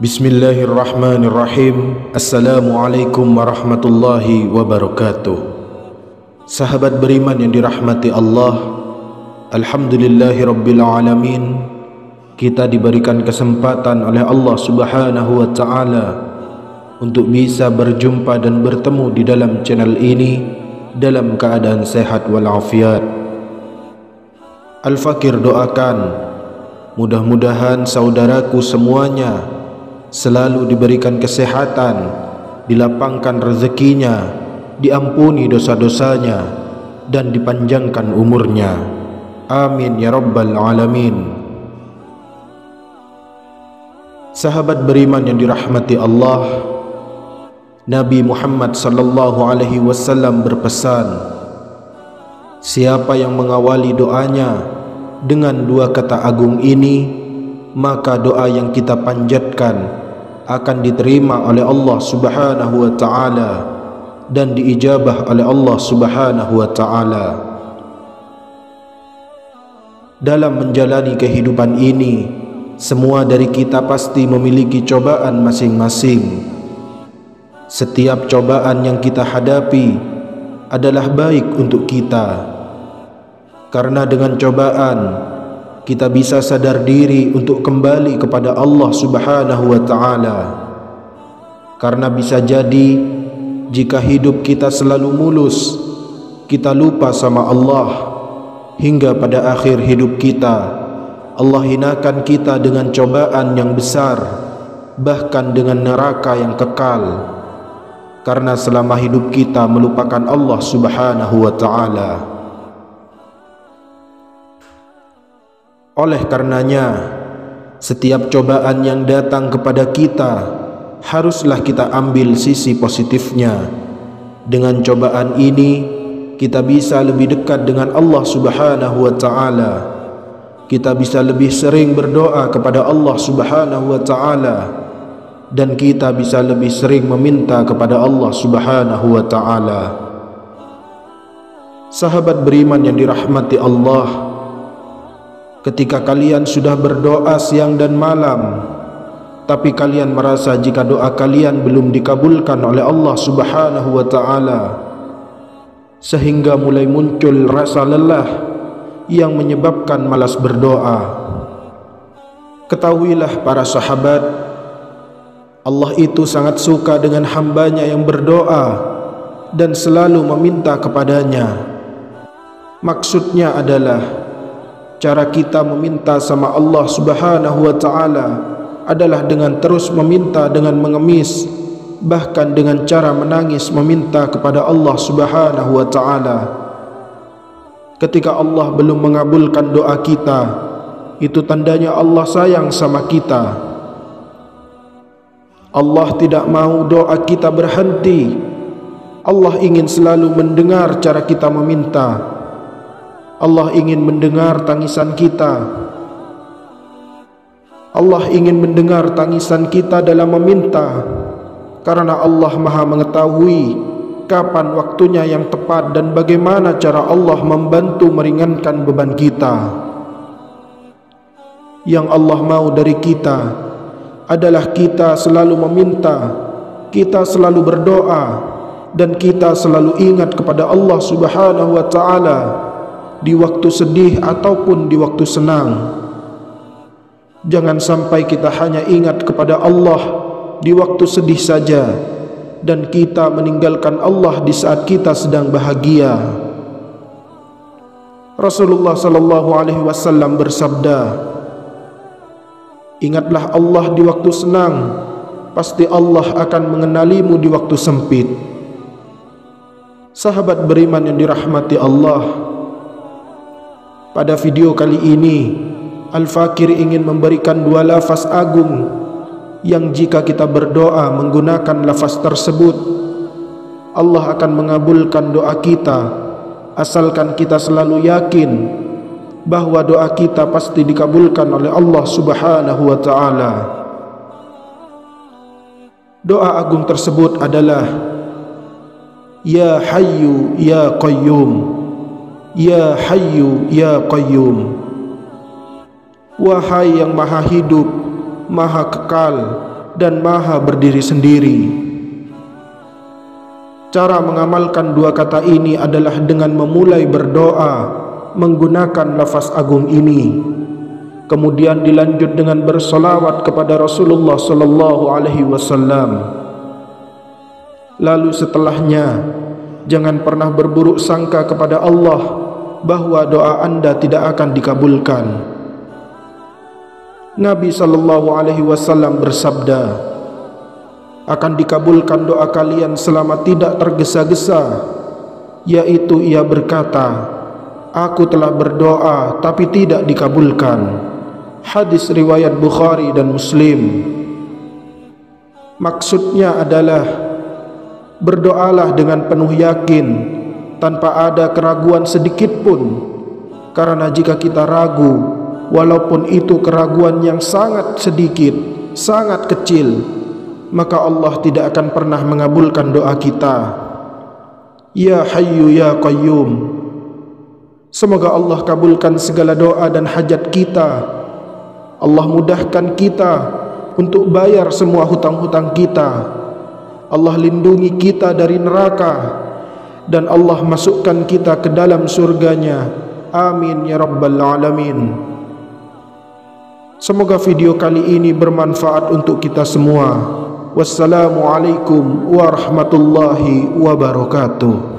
Bismillahirrahmanirrahim. Assalamualaikum warahmatullahi wabarakatuh. Sahabat beriman yang dirahmati Allah, alhamdulillahirabbil alamin. Kita diberikan kesempatan oleh Allah Subhanahu wa taala untuk bisa berjumpa dan bertemu di dalam channel ini dalam keadaan sehat walafiat. Al-Fakir doakan mudah-mudahan saudaraku semuanya selalu diberikan kesehatan, dilapangkan rezekinya, diampuni dosa-dosanya, dan dipanjangkan umurnya. Amin ya rabbal alamin. Sahabat beriman yang dirahmati Allah, Nabi Muhammad sallallahu alaihi wasallam berpesan, siapa yang mengawali doanya dengan dua kata agung ini, maka doa yang kita panjatkan akan diterima oleh Allah Subhanahu wa taala dan diijabah oleh Allah Subhanahu wa taala. Dalam menjalani kehidupan ini, semua dari kita pasti memiliki cobaan masing-masing. Setiap cobaan yang kita hadapi adalah baik untuk kita, karena dengan cobaan kita bisa sadar diri untuk kembali kepada Allah Subhanahu wa taala. Karena bisa jadi jika hidup kita selalu mulus, kita lupa sama Allah, hingga pada akhir hidup kita Allah hinakan kita dengan cobaan yang besar, bahkan dengan neraka yang kekal, karena selama hidup kita melupakan Allah Subhanahu wa taala. Oleh karenanya, setiap cobaan yang datang kepada kita haruslah kita ambil sisi positifnya. Dengan cobaan ini kita bisa lebih dekat dengan Allah Subhanahu wa taala. Kita bisa lebih sering berdoa kepada Allah Subhanahu wa taala, dan kita bisa lebih sering meminta kepada Allah Subhanahu wa taala. Sahabat beriman yang dirahmati Allah, ketika kalian sudah berdoa siang dan malam, tapi kalian merasa jika doa kalian belum dikabulkan oleh Allah Subhanahu wa taala, sehingga mulai muncul rasa lelah yang menyebabkan malas berdoa, ketahuilah para sahabat, Allah itu sangat suka dengan hambanya yang berdoa dan selalu meminta kepadanya. Maksudnya adalah cara kita meminta sama Allah Subhanahu wa taala adalah dengan terus meminta dengan mengemis, bahkan dengan cara menangis meminta kepada Allah Subhanahu wa taala. Ketika Allah belum mengabulkan doa kita, itu tandanya Allah sayang sama kita. Allah tidak mau doa kita berhenti. Allah ingin selalu mendengar cara kita meminta. Allah ingin mendengar tangisan kita. Allah ingin mendengar tangisan kita dalam meminta, karena Allah Maha mengetahui kapan waktunya yang tepat dan bagaimana cara Allah membantu meringankan beban kita. Yang Allah mau dari kita adalah kita selalu meminta, kita selalu berdoa, dan kita selalu ingat kepada Allah Subhanahu wa taala di waktu sedih ataupun di waktu senang. Jangan sampai kita hanya ingat kepada Allah di waktu sedih saja dan kita meninggalkan Allah di saat kita sedang bahagia. Rasulullah sallallahu alaihi wasallam bersabda, ingatlah Allah di waktu senang, pasti Allah akan mengenalimu di waktu sempit. Sahabat beriman yang dirahmati Allah, pada video kali ini, Al-Fakir ingin memberikan dua lafaz agung yang jika kita berdoa menggunakan lafaz tersebut, Allah akan mengabulkan doa kita, asalkan kita selalu yakin bahwa doa kita pasti dikabulkan oleh Allah Subhanahu wa taala. Doa agung tersebut adalah Ya Hayyu Ya Qayyum, Ya Hayyu Ya Qayyum. Wahai yang maha hidup, maha kekal, dan Maha berdiri sendiri. Cara mengamalkan dua kata ini adalah dengan memulai berdoa menggunakan lafaz agung ini, kemudian dilanjut dengan bersolawat kepada Rasulullah sallallahu alaihi wasallam. Lalu setelahnya, jangan pernah berburuk sangka kepada Allah bahwa doa Anda tidak akan dikabulkan. Nabi sallallahu alaihi wasallam bersabda, akan dikabulkan doa kalian selama tidak tergesa-gesa, yaitu ia berkata, aku telah berdoa tapi tidak dikabulkan. Hadis riwayat Bukhari dan Muslim. Maksudnya adalah berdoalah dengan penuh yakin tanpa ada keraguan sedikit pun, karena jika kita ragu, walaupun itu keraguan yang sangat sedikit, sangat kecil, maka Allah tidak akan pernah mengabulkan doa kita. Ya Hayyu Ya Qayyum, semoga Allah kabulkan segala doa dan hajat kita. Allah mudahkan kita untuk bayar semua hutang-hutang kita. Allah lindungi kita dari neraka, dan Allah masukkan kita ke dalam surganya. Amin ya rabbal alamin. Semoga video kali ini bermanfaat untuk kita semua. Wassalamualaikum warahmatullahi wabarakatuh.